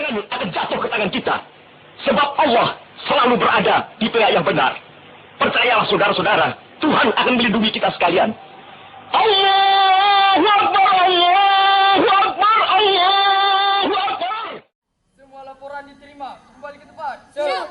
kemenangan akan jatuh ke tangan kita. Sebab Allah selalu berada di pihak yang benar. Percayalah saudara-saudara, Tuhan akan melindungi kita sekalian. Allahu Akbar, Allahu Akbar, Allahu Akbar. Semua laporan diterima. Kembali ke tempat. Siap.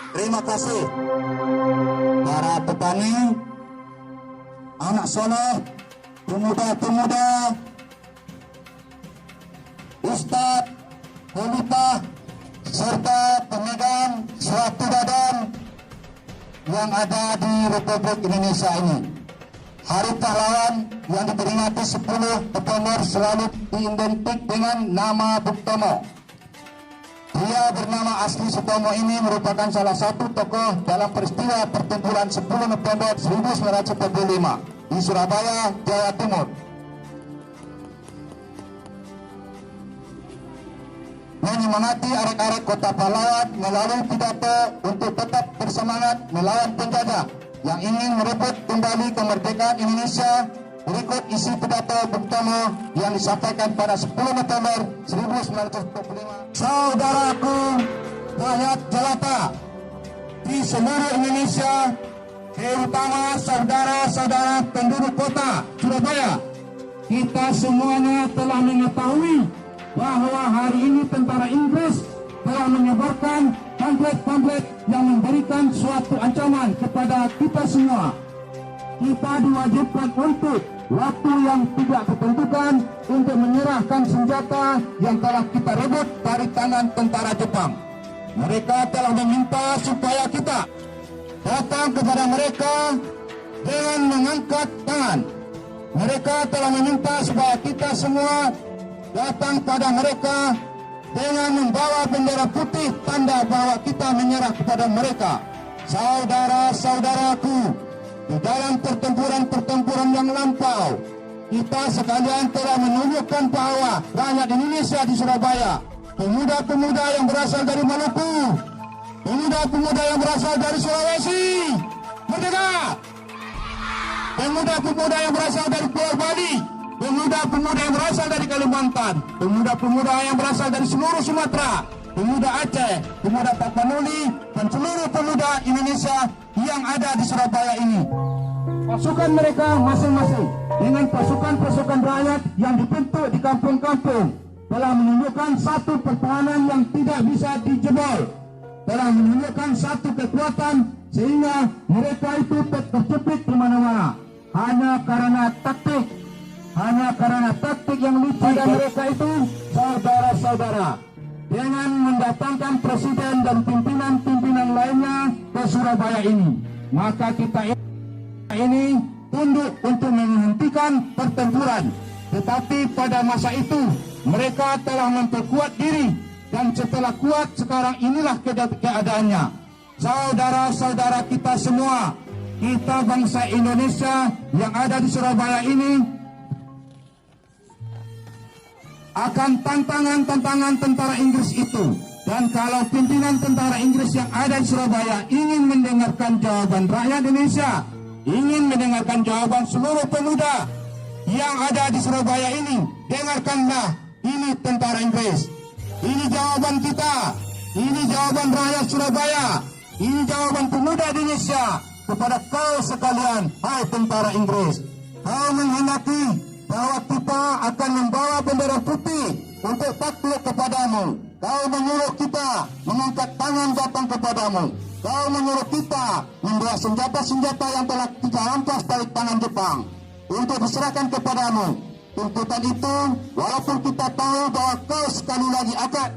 Terima kasih para petani, anak soleh, pemuda-pemuda, ustadz, khalifah, serta pemegang suatu badan yang ada di Republik Indonesia ini. Hari Pahlawan yang diperingati 10 November selalu diidentik dengan nama Bung Tomo. Dia bernama asli Sutomo ini merupakan salah satu tokoh dalam peristiwa pertempuran 10 November 1945 di Surabaya, Jawa Timur. Menyemangati arek-arek kota pahlawan melalui pidato untuk tetap bersemangat melawan penjajah yang ingin merebut kembali kemerdekaan Indonesia. Berikut isi pidato Bung Tomo yang disampaikan pada 10 November 1945. Saudaraku, rakyat jelata di seluruh Indonesia, terutama saudara-saudara penduduk kota Surabaya, kita semuanya telah mengetahui bahwa hari ini tentara Inggris telah menyebarkan pamflet-pamflet yang memberikan suatu ancaman kepada kita semua. Kita diwajibkan untuk waktu yang tidak ditentukan untuk menyerahkan senjata yang telah kita rebut dari tangan tentara Jepang. Mereka telah meminta supaya kita datang kepada mereka dengan mengangkat tangan. Mereka telah meminta supaya kita semua datang pada mereka dengan membawa bendera putih, tanda bahwa kita menyerah kepada mereka. Saudara-saudaraku, di dalam pertempuran-pertempuran yang lampau, kita sekalian telah menunjukkan bahwa rakyat Indonesia di Surabaya, pemuda-pemuda yang berasal dari Maluku, pemuda-pemuda yang berasal dari Sulawesi, merdeka! Pemuda-pemuda yang berasal dari Pulau Bali, pemuda-pemuda yang berasal dari Kalimantan, pemuda-pemuda yang berasal dari seluruh Sumatera, pemuda Aceh, pemuda Tapanuli, dan seluruh pemuda Indonesia yang ada di Surabaya ini. Pasukan mereka masing-masing dengan pasukan-pasukan rakyat yang dibentuk di kampung-kampung telah menunjukkan satu pertahanan yang tidak bisa dijebol, telah menunjukkan satu kekuatan sehingga mereka itu terjepit di mana-mana hanya karena taktik yang licik pada mereka itu. Saudara-saudara, dengan mendatangkan presiden dan pimpinan-pimpinan lainnya ke Surabaya ini, maka kita ini tunduk untuk menghentikan pertempuran. Tetapi pada masa itu mereka telah memperkuat diri, dan setelah kuat sekarang inilah keadaannya. Saudara-saudara kita semua, kita bangsa Indonesia yang ada di Surabaya ini akan tantangan tentara Inggris itu. Dan kalau pimpinan tentara Inggris yang ada di Surabaya ingin mendengarkan jawaban rakyat Indonesia, ingin mendengarkan jawaban seluruh pemuda yang ada di Surabaya ini, dengarkanlah, ini tentara Inggris, ini jawaban kita, ini jawaban rakyat Surabaya, ini jawaban pemuda Indonesia kepada kau sekalian. Hai tentara Inggris, kau menghendaki bahwa kita akan membawa bendera putih untuk takluk kepadamu. Kau menyuruh kita mengangkat tangan datang kepadamu. Kau menyuruh kita membawa senjata-senjata yang telah kita rampas dari tangan Jepang untuk diserahkan kepadamu. Tuntutan itu, walaupun kita tahu bahwa kau sekali lagi akan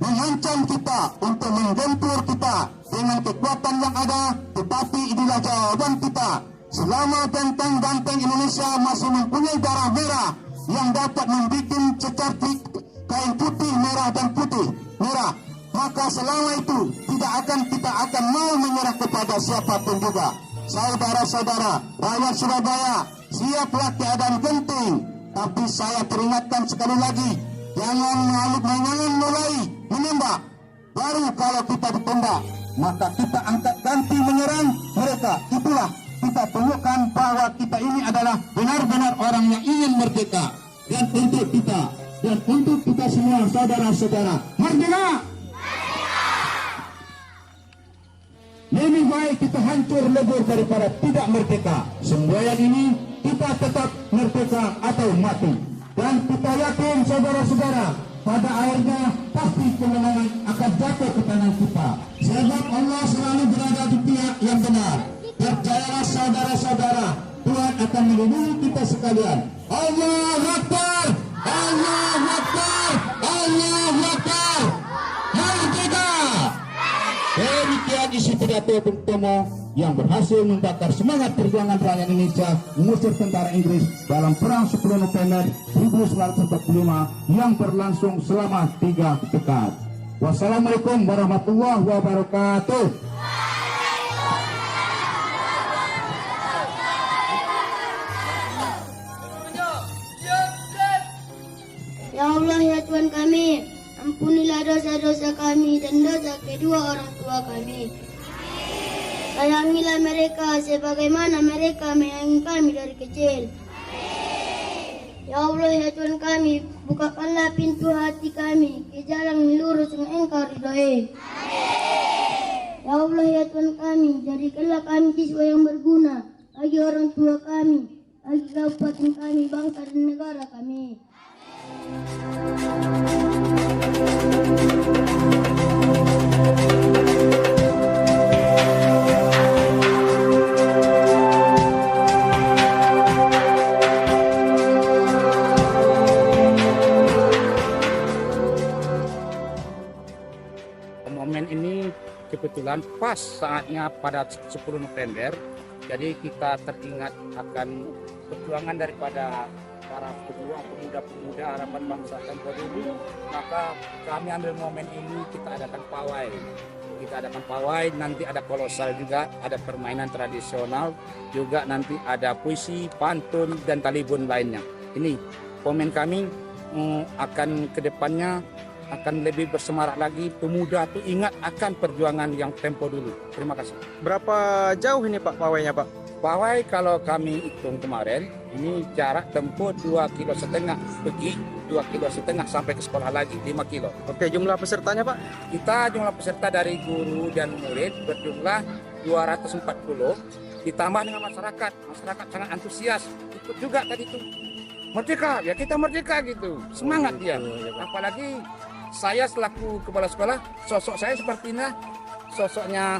mengancam kita untuk menggempur kita dengan kekuatan yang ada, tetapi inilah jawaban kita. Selama benteng-benteng Indonesia masih mempunyai darah merah yang dapat membuat cecartik kain putih, merah dan putih, merah, maka selama itu kita akan mau menyerah kepada siapapun juga. Saudara-saudara, rakyat Surabaya, siaplah keadaan genting. Tapi saya peringatkan sekali lagi, jangan mulai menembak. Baru kalau kita ditembak, maka kita angkat ganti menyerang mereka. Itulah kita tunjukkan bahwa kita ini adalah benar-benar orang yang ingin merdeka. Dan untuk kita semua saudara-saudara, merdeka! Lebih baik kita hancur lebur daripada tidak merdeka. Semboyan ini kita tetap merdeka atau mati. Dan kita yakin saudara-saudara, pada akhirnya pasti kemenangan akan jatuh ke tangan kita. Sebab Allah selalu berada di pihak yang benar. Percayalah saudara-saudara, Tuhan akan melindungi kita sekalian. Allahu Akbar! Allahu Akbar! Allahu Akbar! Merdeka! Demikian isi pidato Bung Tomo yang berhasil membakar semangat perjuangan rakyat Indonesia mengusir tentara Inggris dalam Perang 10 November 1945 yang berlangsung selama 3 dekade. Wassalamualaikum warahmatullahi wabarakatuh. Ya Allah, ya Tuhan kami, ampunilah dosa-dosa kami dan dosa kedua orang tua kami. Sayangilah mereka sebagaimana mereka menyayangi kami dari kecil. Ya Allah, ya Tuhan kami, bukakanlah pintu hati kami ke jalan lurus yang Engkau ridhoi. Ya Allah, ya Tuhan kami, jadikanlah kami siswa yang berguna bagi orang tua kami, bagi kabupaten kami, bangsa dan negara kami. Momen ini kebetulan pas saatnya pada 10 November, jadi kita teringat akan perjuangan daripada para pemuda-pemuda harapan bangsa tempo dulu. Maka kami ambil momen ini, kita adakan pawai, nanti ada kolosal juga, ada permainan tradisional, juga nanti ada puisi, pantun dan talibun lainnya. Ini momen kami akan kedepannya akan lebih bersemangat lagi. Pemuda itu ingat akan perjuangan yang tempo dulu. Terima kasih. Berapa jauh ini Pak pawainya Pak? Pawai kalau kami hitung kemarin, ini jarak tempuh 2,5 kilo pergi, 2,5 kilo sampai ke sekolah lagi 5 kilo. Oke, jumlah pesertanya Pak? Kita jumlah peserta dari guru dan murid berjumlah 240, ditambah dengan masyarakat sangat antusias, ikut juga tadi itu. Merdeka, ya kita merdeka gitu, semangat dia. Apalagi saya selaku kepala sekolah, sosok saya sepertinya sosoknya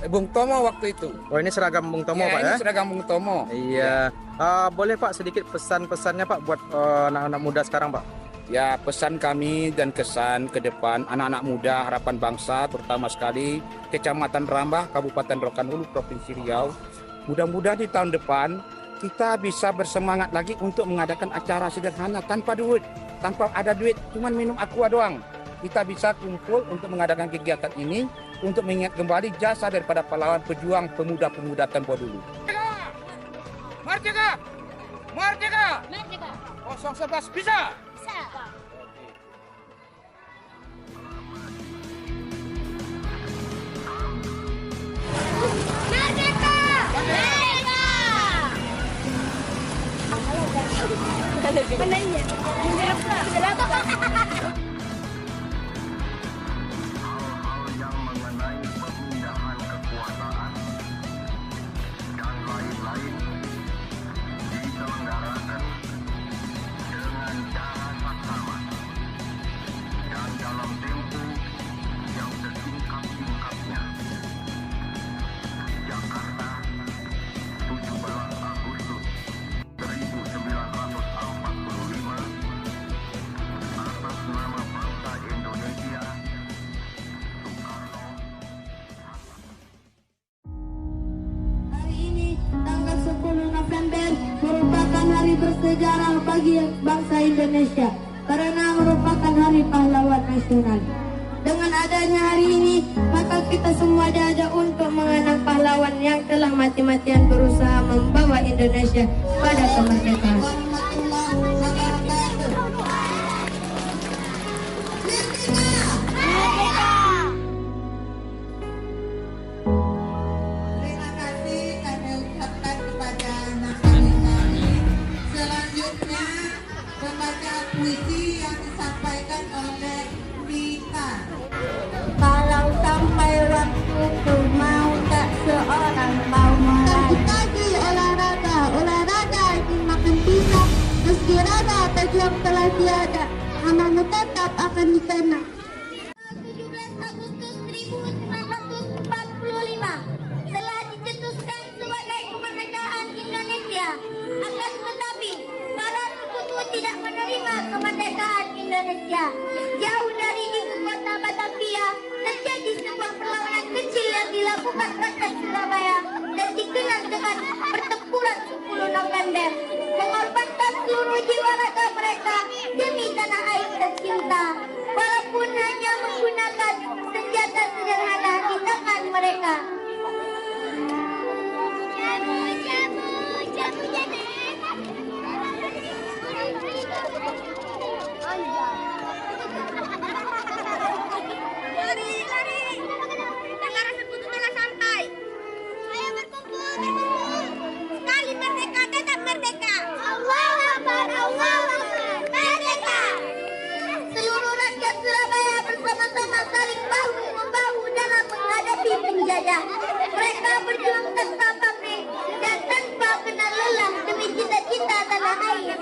Bung Tomo waktu itu. Oh, ini seragam Bung Tomo ya, Pak ya? Ini seragam Bung Tomo. Iya. Boleh Pak sedikit pesan-pesannya Pak buat anak-anak muda sekarang Pak? Ya, pesan kami dan kesan ke depan anak-anak muda harapan bangsa, terutama sekali Kecamatan Rambah, Kabupaten Rokan Hulu, Provinsi Riau. Mudah-mudahan di tahun depan kita bisa bersemangat lagi untuk mengadakan acara sederhana tanpa duit, tanpa ada duit, cuman minum aqua doang. Kita bisa kumpul untuk mengadakan kegiatan ini untuk mengingat kembali jasa daripada pahlawan pejuang pemuda-pemuda tempo dulu. Merdeka! Merdeka! Merdeka! 011 bisa! Bisa! Merdeka! Merdeka! Menanya. Atas nama bersejarah bagi bangsa Indonesia karena merupakan hari pahlawan nasional. Dengan adanya hari ini, maka kita semua diajak untuk mengenang pahlawan yang telah mati-matian berusaha membawa Indonesia pada kemerdekaan. Terima kasih kami ucapkan kepada naskah kami. Selanjutnya membaca puisi yang disampaikan oleh Vika. Kalau sampai waktuku mau tak seorang mau pagi olahraga ingin makan pisang. Meski raga pejuang telah tiada, namamu tetap akan dikenang. 17 Agustus 1945 telah dicetuskan sebagai kemerdekaan Indonesia. Akan tetapi para sekutu tidak menerima kemerdekaan Indonesia. Jauh dari ibu kota Batavia terjadi sebuah perlawanan kecil yang dilakukan rakyat Surabaya dan dikenal dengan pertempuran 10 November, mengorbankan seluruh jiwa raga mereka demi tanah air tercinta, walaupun hanya menggunakan senjata sederhana di tangan mereka. Lari! Negara sekutu telah sampai. Ayo berkumpul. Sekali merdeka, tetap merdeka. Allahu Akbar, merdeka. Seluruh rakyat Surabaya bersama-sama saling bahu-membahu dalam menghadapi penjajah. Mereka berjuang tanpa pamrih dan tanpa kenal lelah demi cita-cita tanah air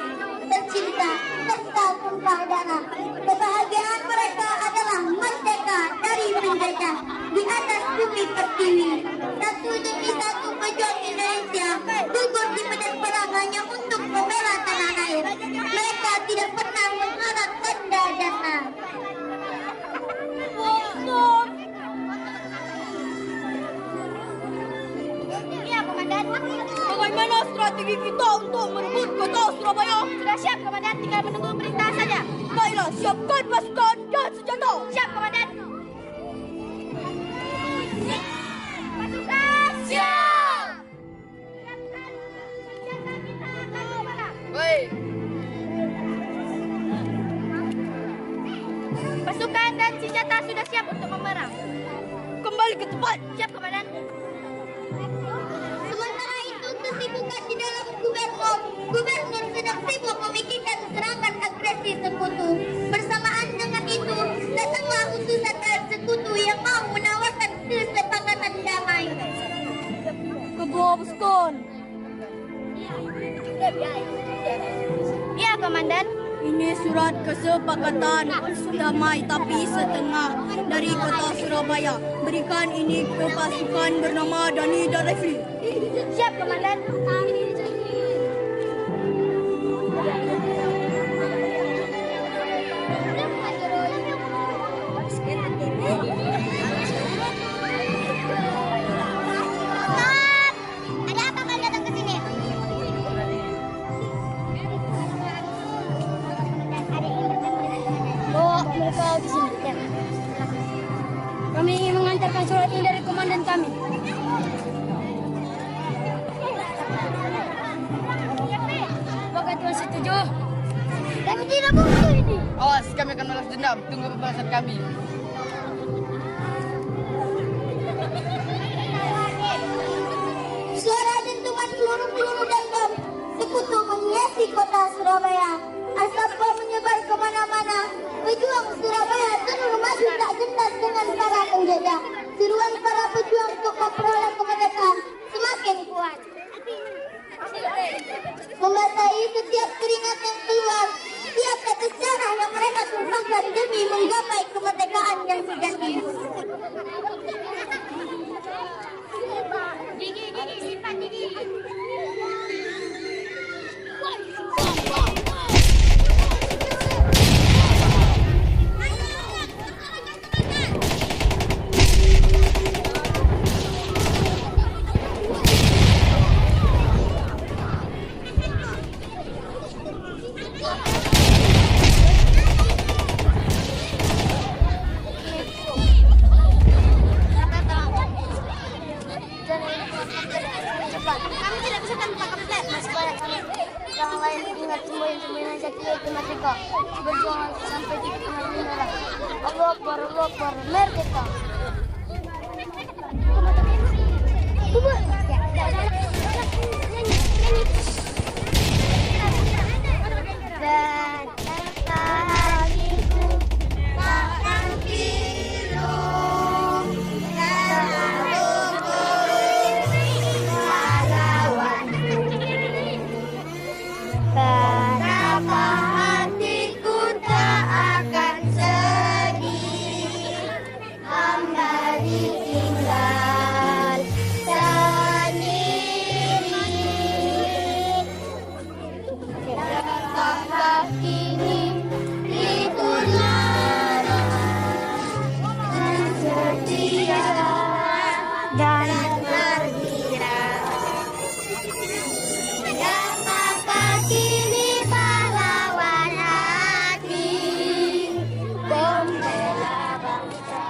tercinta serta tumpah darah. Kebahagiaan mereka adalah merdeka dari penjajah di atas bumi pertiwi. Satu demi satu pejuang Indonesia gugur di medan perang hanya untuk membela tanah air. Mereka tidak pernah mengharap tanda jasa. Iya, Komandan. Bagaimana strategi kita untuk merebut kota Surabaya? Sudah siap, Komandan. Tinggal menunggu perintah saja. Baiklah, siapkan pasukan dan senjata. Siap, Komandan. Pasukan siap. Siapkan senjata kita akan kemana? Baik. Pasukan dan senjata sudah siap untuk memerang. Kembali ke tempat. Siap, Komandan. Sementara itu kesibukan di dalam gubernur sedang sibuk memikirkan serangan agresi sekutu. Bersamaan dengan itu, datanglah utusan dari sekutu yang mau menawarkan kesepakatan damai. Ketua pasukan. Ya, Komandan. Ini surat kesepakatan damai tapi setengah dari kota Surabaya. Berikan ini ke pasukan bernama Dani dan Refli. Siap, Komandan. Ada apa kalian datang ke sini? Bawa mereka ke sini. Kami ingin mengantarkan surat ini dari komandan kami. Apakah Tuan setuju? Kami tidak butuh ini. Awas, kami akan balas dendam. Tunggu pembalasan kami. Suara dentuman peluru-peluru dan bom sekutu menghiasi kota Surabaya. Asap bom menyebar kemana-mana. Pejuang Surabaya terus maju tak gentar dengan para penjajah. Seruan para pejuang untuk memperoleh kemerdekaan semakin kuat. Membasahi setiap keringat yang keluar, setiap tetes darah yang mereka tumpahkan demi menggapai kemerdekaan yang sejati. Gigi, simpan gigi. Supaya yang lain ingat semboyan aja kita merdeka. Berjuang sampai titik merah. Allah Akbar, merdeka. Kenapa hatiku tak akan sedih, hamba ditinggal sendiri. Apakah kini liburlah dan setia dan bergembira. Apakah kini pahlawan hati pembela bangsa.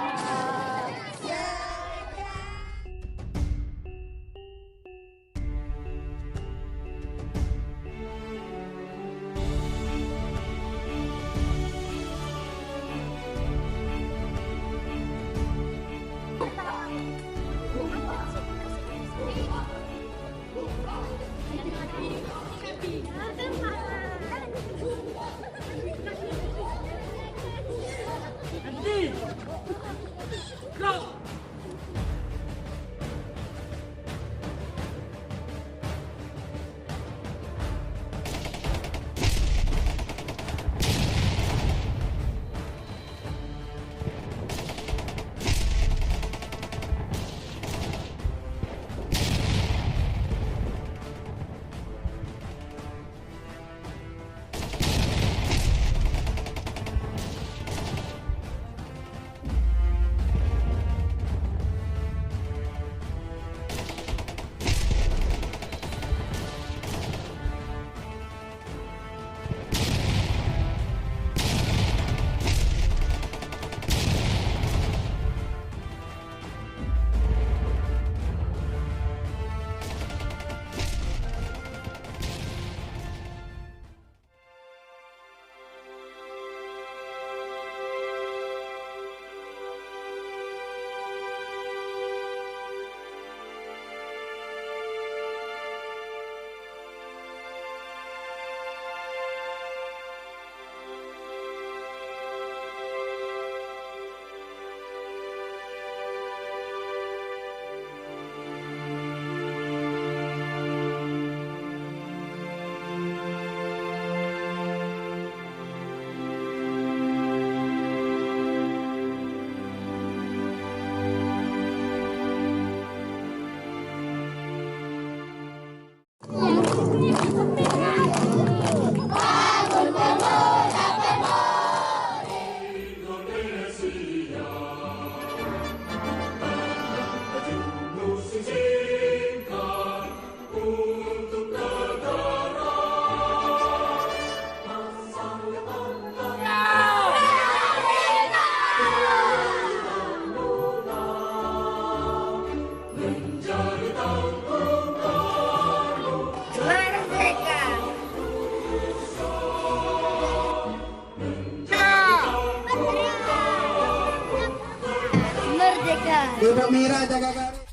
Ibu Mira jaga garis.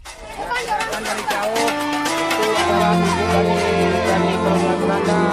Dari jauh itu para ibu dari Kerajaan Belanda